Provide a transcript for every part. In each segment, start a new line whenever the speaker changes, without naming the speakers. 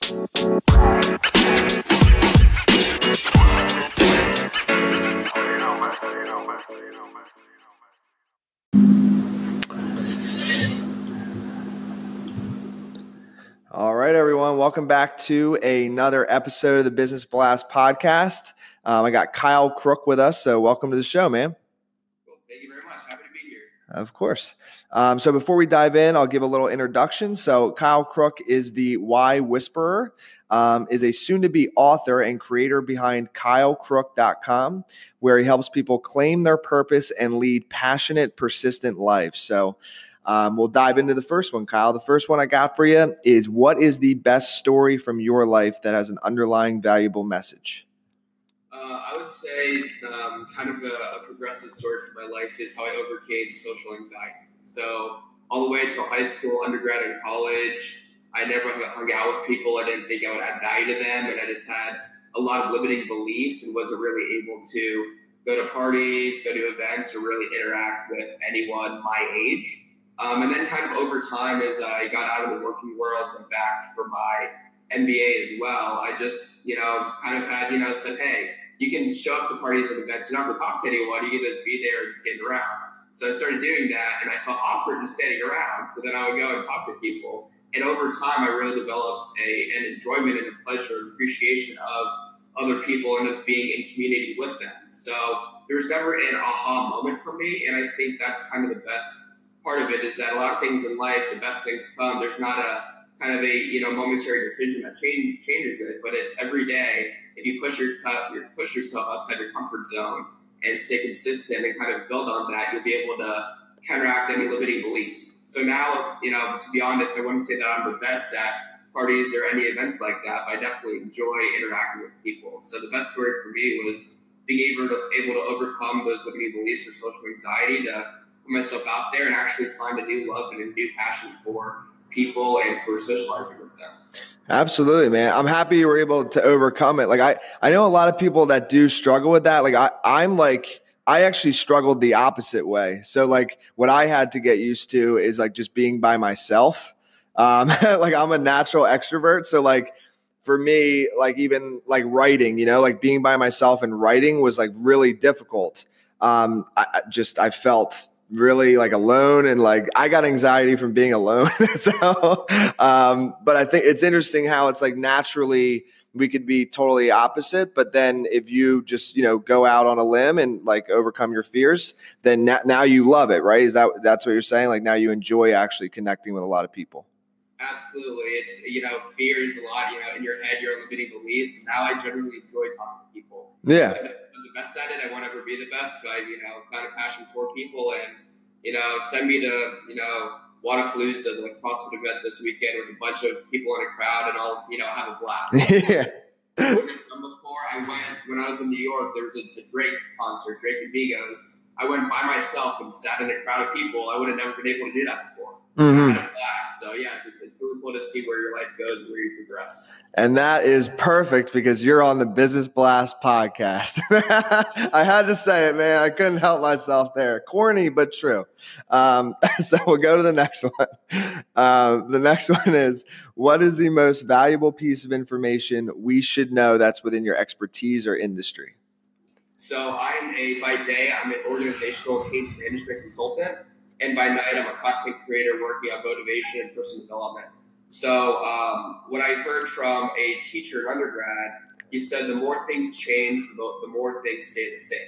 All right, everyone. Welcome back to another episode of the Business Blast podcast. I got Kyle Crooke with us, so welcome to the show, man.
Well, thank you very much. Happy to be here.
Of course. So before we dive in, I'll give a little introduction. So Kyle Crooke is the Why Whisperer, is a soon-to-be author and creator behind KyleCrooke.com, where he helps people claim their purpose and lead passionate, persistent lives. So we'll dive into the first one, Kyle. The first one I got for you is, what is the best story from your life that has an underlying valuable message?
I would say kind of a progressive story from my life is how I overcame social anxiety. So all the way until high school, undergrad, and college, I never hung out with people I didn't think I would add value to them, and I just had a lot of limiting beliefs and wasn't really able to go to parties, go to events, or really interact with anyone my age. And then kind of over time, as I got out of the working world, went back for my MBA as well, I just, kind of had, said, hey, you can show up to parties and events. You don't have to talk to anyone. You can just be there and stand around. So I started doing that, and I felt awkward just standing around. So then I would go and talk to people. And over time, I really developed an enjoyment and a pleasure and appreciation of other people and of being in community with them. So there was never an aha moment for me. And I think that's kind of the best part of it, is that a lot of things in life, the best things come. There's not a kind of a momentary decision that changes it, but it's every day. If you push yourself outside your comfort zone and stay consistent and kind of build on that, you'll be able to counteract any limiting beliefs. So now, to be honest, I wouldn't say that I'm the best at parties or any events like that, but I definitely enjoy interacting with people. So the best story for me was being able to overcome those limiting beliefs or social anxiety, to put myself out there and actually find a new love and a new passion for people and for socializing with them.
Absolutely, man. I'm happy you were able to overcome it. Like I know a lot of people that do struggle with that. Like I actually struggled the opposite way. So like what I had to get used to is like just being by myself. Like I'm a natural extrovert. So like for me, like even like writing, like being by myself and writing was like really difficult. I felt really like alone, and like I got anxiety from being alone. So, but I think it's interesting how it's like naturally we could be totally opposite, but then if you just, go out on a limb and like overcome your fears, then now you love it, right? That's what you're saying? Like now you enjoy actually connecting with a lot of people.
Absolutely. It's, fear is a lot, in your head, your limiting beliefs. And now I generally enjoy talking to people.
Yeah.
I'm the best at it. I want to ever be the best, but I, found a passion for people, and, send me to, Wadapalooza, the CrossFit event this weekend with a bunch of people in a crowd, and I'll, have a blast.
Yeah.
I wouldn't have come before. I went, when I was in New York, there was a Drake concert, Drake and Migos. I went by myself and sat in a crowd of people. I would have never been able to do that before.
Mm-hmm.
I had a blast. So yeah, it's really cool to see where your life goes and where you progress.
And that is perfect because you're on the Business Blast podcast. I had to say it, man. I couldn't help myself there. Corny, but true. So we'll go to the next one. The next one is, what is the most valuable piece of information we should know that's within your expertise or industry?
So by day, I'm an organizational change management consultant. And by night, I'm a content creator working on motivation and personal development. So what I heard from a teacher in undergrad, he said the more things change, the more things stay the same.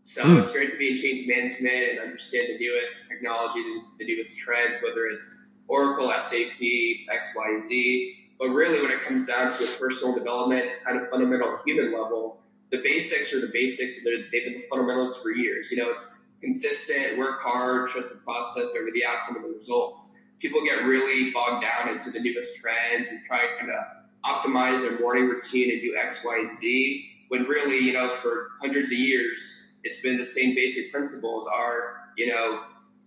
So it's great to be in change management and understand the newest technology, the newest trends, whether it's Oracle, SAP, XYZ. But really, when it comes down to a personal development, kind of fundamental human level, the basics are the basics. They've been the fundamentals for years. It's consistent, work hard, trust the process over the outcome of the results. People get really bogged down into the newest trends and try to kind of optimize their morning routine and do X, Y, and Z, when really, for hundreds of years, it's been the same basic principles are,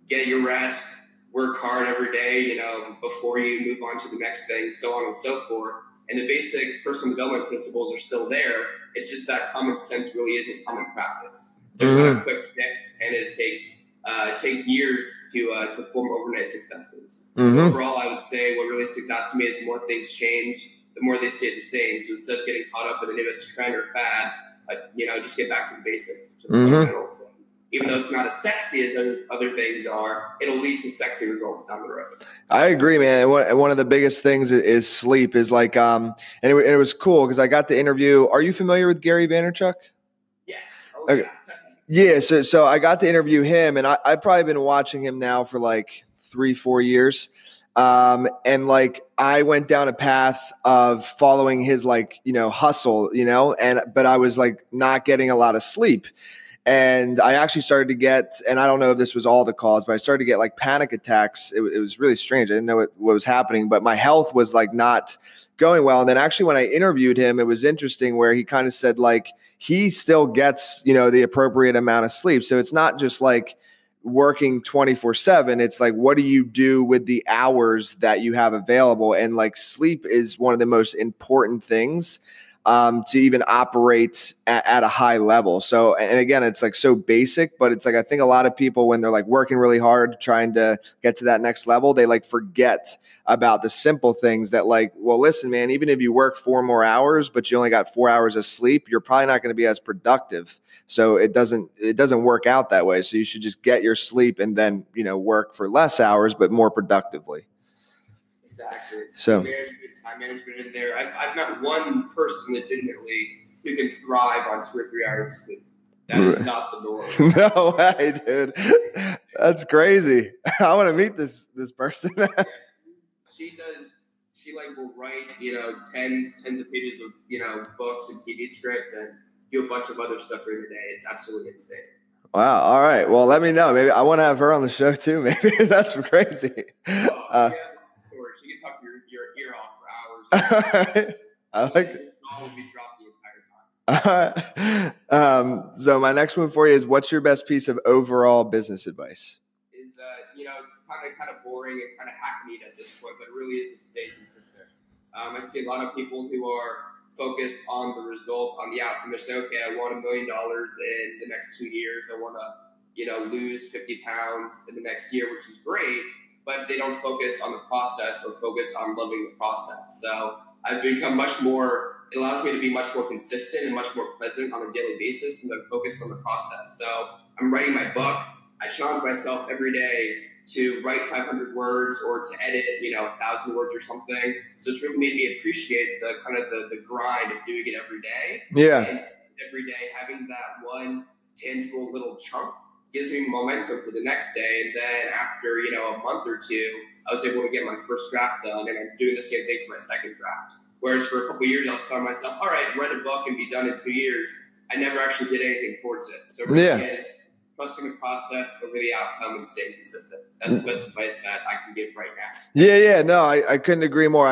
get your rest, work hard every day, before you move on to the next thing, so on and so forth. And the basic personal development principles are still there. It's just that common sense really isn't common practice. There's not a quick fix, and it'd take years to form overnight successes. So overall, I would say what really sticks out to me is the more things change, the more they stay the same. So instead of getting caught up in the newest trend or fad, just get back to the basics, to the fundamentals. Even though it's not as sexy as other things are, it'll lead to sexy results down the road.
I agree, man. One of the biggest things is sleep. Is like, and it was cool because I got to interview. Are you familiar with Gary Vaynerchuk?
Yes. Oh,
okay. Yeah. So I got to interview him, and I've probably been watching him now for like 3-4 years. And like I went down a path of following his hustle, but I was like not getting a lot of sleep. And I actually started to get, and I don't know if this was all the cause, but I started to get like panic attacks. It was really strange. I didn't know what was happening, but my health was like not going well. And then actually when I interviewed him, it was interesting where he kind of said like he still gets, the appropriate amount of sleep. So it's not just like working 24/7. It's like, what do you do with the hours that you have available? And like sleep is one of the most important things to even operate at a high level. So, and again, it's like so basic, but it's like, I think a lot of people, when they're like working really hard, trying to get to that next level, they like forget about the simple things that like, well, listen, man, even if you work 4 more hours, but you only got 4 hours of sleep, you're probably not going to be as productive. So it doesn't work out that way. So you should just get your sleep and then, work for less hours, but more productively.
Exactly. It's time management in there. I've met one person legitimately who can thrive on 2 or 3 hours of sleep. That is not the norm.
No way, dude. That's crazy. I want to meet this person.
She does. She will write, tens of pages of, books and TV scripts and do a bunch of other stuff during the day. It's absolutely insane.
Wow. All right. Well, let me know. Maybe I want to have her on the show too. Maybe that's crazy.
Oh, she can talk your ear off for hours.
I like it.
Jaw will be dropped the entire time.
All right. So my next one for you is, what's your best piece of overall business advice?
It's kind of boring and kind of hackneyed at this point, but it really is to stay consistent. I see a lot of people who are focused on the result, on the outcome. They say, okay, I want $1 million in the next 2 years. I want to, lose 50 pounds in the next year, which is great. But they don't focus on the process or focus on loving the process. So I've become it allows me to be much more consistent and much more present on a daily basis and then focus on the process. So I'm writing my book. I challenge myself every day to write 500 words or to edit, 1,000 words or something. So it's really made me appreciate the kind of the grind of doing it every day.
Yeah.
And every day having that one tangible little chunk gives me momentum for the next day. And then after, a month or two, I was able to get my first draft done, and I'm doing the same thing for my second draft. Whereas for a couple of years, I was telling myself, all right, write a book and be done in 2 years. I never actually did anything towards it. So it really is trusting the process over the outcome and staying consistent. That's the best advice that I can give right now. Yeah.
No, I couldn't agree more.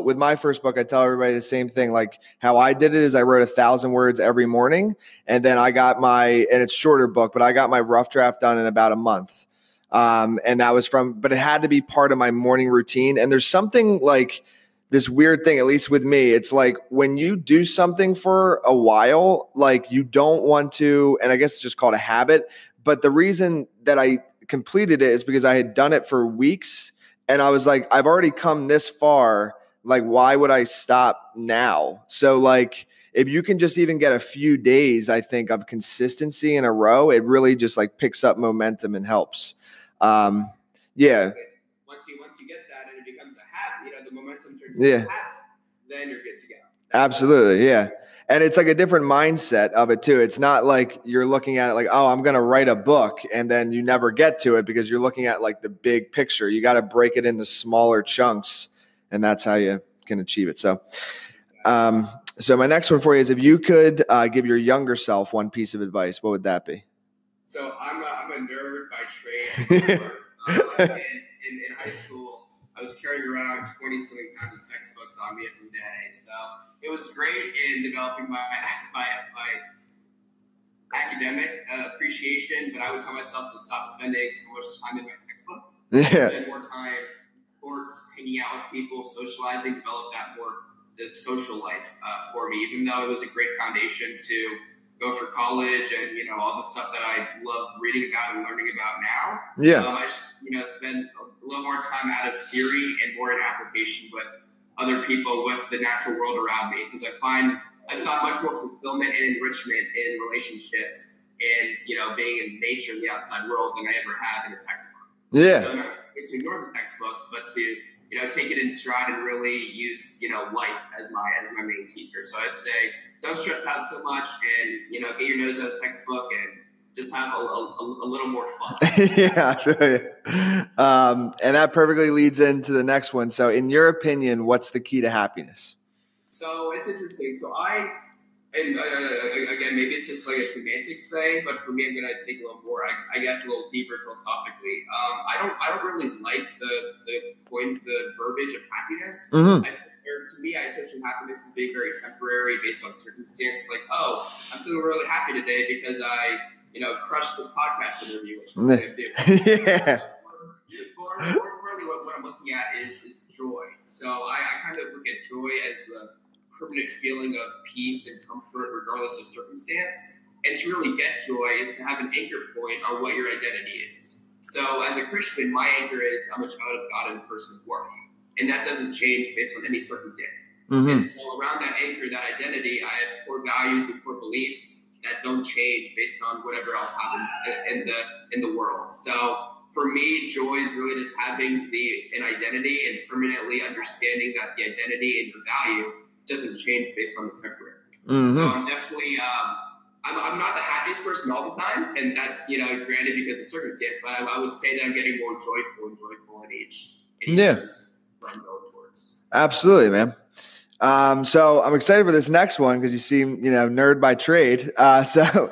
With my first book, I tell everybody the same thing. Like how I did it is I wrote 1,000 words every morning, and then I got and it's shorter book, but I got my rough draft done in about a month. And that was but it had to be part of my morning routine. And there's something like this weird thing, at least with me, it's like when you do something for a while, like you don't want to, and I guess it's just called a habit. But the reason that I completed it is because I had done it for weeks and I was like, I've already come this far. Like, why would I stop now? So like, if you can just even get a few days, I think, of consistency in a row, it really just like picks up momentum and helps. Yeah.
Once you get that and it becomes a habit, the momentum turns into a habit, then you're good to go.
Absolutely. Yeah. And it's like a different mindset of it too. It's not like you're looking at it like, oh, I'm going to write a book and then you never get to it because you're looking at like the big picture. You got to break it into smaller chunks, and that's how you can achieve it. So, so my next one for you is, if you could give your younger self one piece of advice, what would that be?
So I'm a nerd by trade. In high school, I was carrying around 20-something pounds of textbooks on me every day. So it was great in developing my academic appreciation, but I would tell myself to stop spending so much time in my textbooks. Spend more time in sports, hanging out with people, socializing, develop the social life for me, even though it was a great foundation to go for college and, all the stuff that I love reading about and learning about now. Yeah. I just, spend a little more time out of theory and more in application with other people with the natural world around me, because I found much more fulfillment and enrichment in relationships and, being in nature in the outside world than I ever have in a textbook.
Yeah.
So not to ignore the textbooks, but to, take it in stride and really use, life as my main teacher. So I'd say don't stress out so much and, get your nose out of the textbook and just have a little more fun.
Yeah. And that perfectly leads into the next one. So in your opinion, what's the key to happiness?
So it's interesting. So again, maybe it's just like a semantics thing, but for me, I'm going to take a little more, I guess, a little deeper philosophically. I don't really like the verbiage of happiness.
Mm-hmm.
To me, I associate happiness as being very temporary based on circumstance. Like, oh, I'm feeling really happy today because I, crushed this podcast interview, which I'm going to do.
Yeah.
Or really what I'm looking at is joy. So I kind of look at joy as the permanent feeling of peace and comfort regardless of circumstance. And to really get joy is to have an anchor point on what your identity is. So as a Christian, my anchor is I'm a child of God and a person of worth. And that doesn't change based on any circumstance.
Mm-hmm.
And so around that anchor, that identity, I have core values and core beliefs that don't change based on whatever else happens in the world. So for me, joy is really just having an identity and permanently understanding that the identity and your value doesn't change based on the temporary. Mm-hmm. So I'm definitely, I'm not the happiest person all the time, and that's, granted because of circumstance, but I would say that I'm getting more joyful in each I'm going towards.
Absolutely, man. So I'm excited for this next one because you seem, nerd by trade. So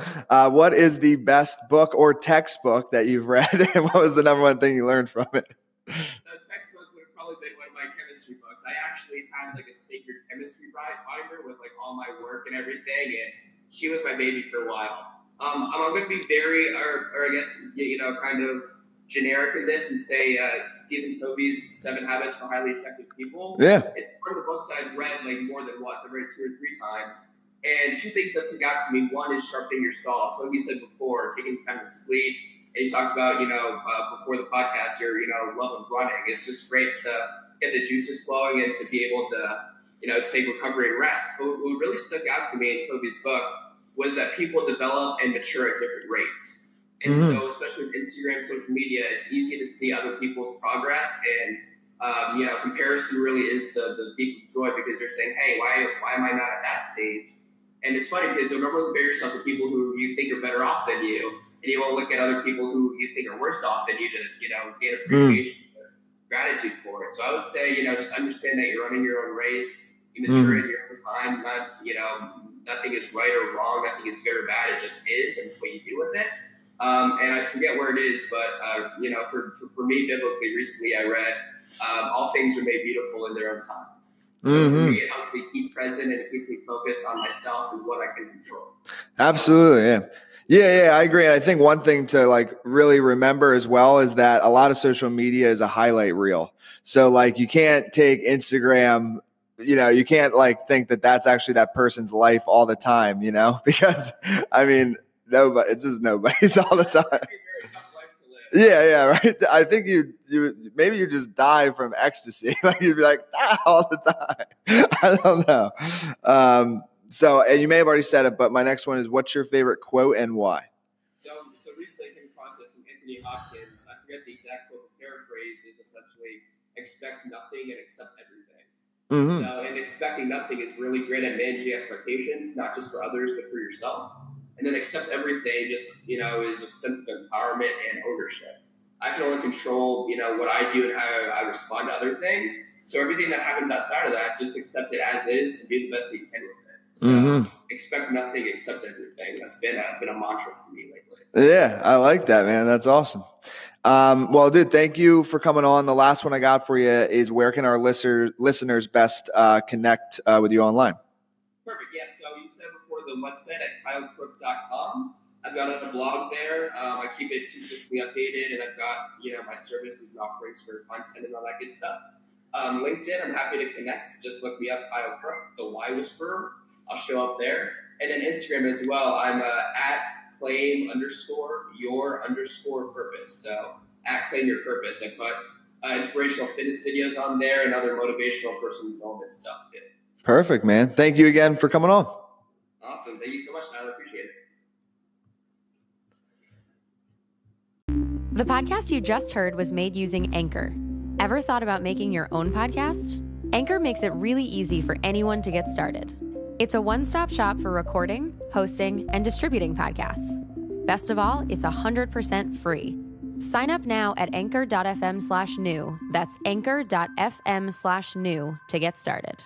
what is the best book or textbook that you've read, and what was the number one thing you learned from it?
The textbook would have probably been one of my chemistry books. I actually had like a sacred chemistry binder with like all my work and everything, and she was my baby for a while. I'm going to be very, or I guess, kind of generic in this and say Stephen Covey's 7 Habits for Highly Effective People.
Yeah.
It's one of the books I've read like more than once. I've read it 2 or 3 times. And 2 things that stuck out to me. One is sharpening your saw. So like you said before, taking time to sleep. And you talked about, before the podcast, your, love of running. It's just great to get the juices flowing and to be able to, take recovery and rest. But what really stuck out to me in Covey's book was that people develop and mature at different rates. And so, especially with Instagram, social media, it's easy to see other people's progress, and comparison really is the peak of joy because you're saying, "Hey, why am I not at that stage?" And it's funny because you'll normally compare yourself to people who you think are better off than you, and you won't look at other people who you think are worse off than you to gain appreciation, and gratitude for it. So I would say, just understand that you're running your own race, you mature in your own time. Nothing is right or wrong, nothing is good or bad. It just is, and it's what you do with it. And I forget where it is, but, for me, biblically, recently I read, all things are made beautiful in their own time. So for me, it helps me keep present and it keeps me focused on myself and what I can control.
Absolutely, yeah. Yeah, I agree. And I think one thing to really remember as well is that a lot of social media is a highlight reel. So you can't take Instagram, you can't think that that's actually that person's life all the time, because it's just nobody's all the time. Yeah, right. I think you maybe you just die from ecstasy. You'd be all the time. I don't know. So, and you may have already said it, but my next one is, what's your favorite quote and why?
So recently I came across it from Anthony Hopkins. I forget the exact quote, but paraphrase is essentially expect nothing and accept everything. Mm-hmm. So, and expecting nothing is really great at managing expectations, not just for others, but for yourself. And then accept everything just, is a sense of empowerment and ownership. I can only control, what I do and how I respond to other things. So everything that happens outside of that, just accept it as is and be the best that you can with it. So expect nothing, accept everything. That's been a mantra for me lately.
Yeah, I like that, man. That's awesome. Well, dude, thank you for coming on. The last one I got for you is, where can our listeners best connect with you online?
Perfect. Yeah. So you said before, the website at KyleCrooke.com. I've got a blog there. I keep it consistently updated, and I've got my services and offerings for content and all that good stuff. LinkedIn, I'm happy to connect. Just look me up, Kyle Crooke, the Y Whisperer. I'll show up there. And then Instagram as well. I'm at claim_your_purpose. So at claim your purpose. I put inspirational fitness videos on there and other motivational personal development stuff too.
Perfect, man. Thank you again for coming on.
Awesome. Thank you so much, Tyler. Appreciate it.
The podcast you just heard was made using Anchor. Ever thought about making your own podcast? Anchor makes it really easy for anyone to get started. It's a one-stop shop for recording, hosting, and distributing podcasts. Best of all, it's 100% free. Sign up now at anchor.fm/new. That's anchor.fm/new to get started.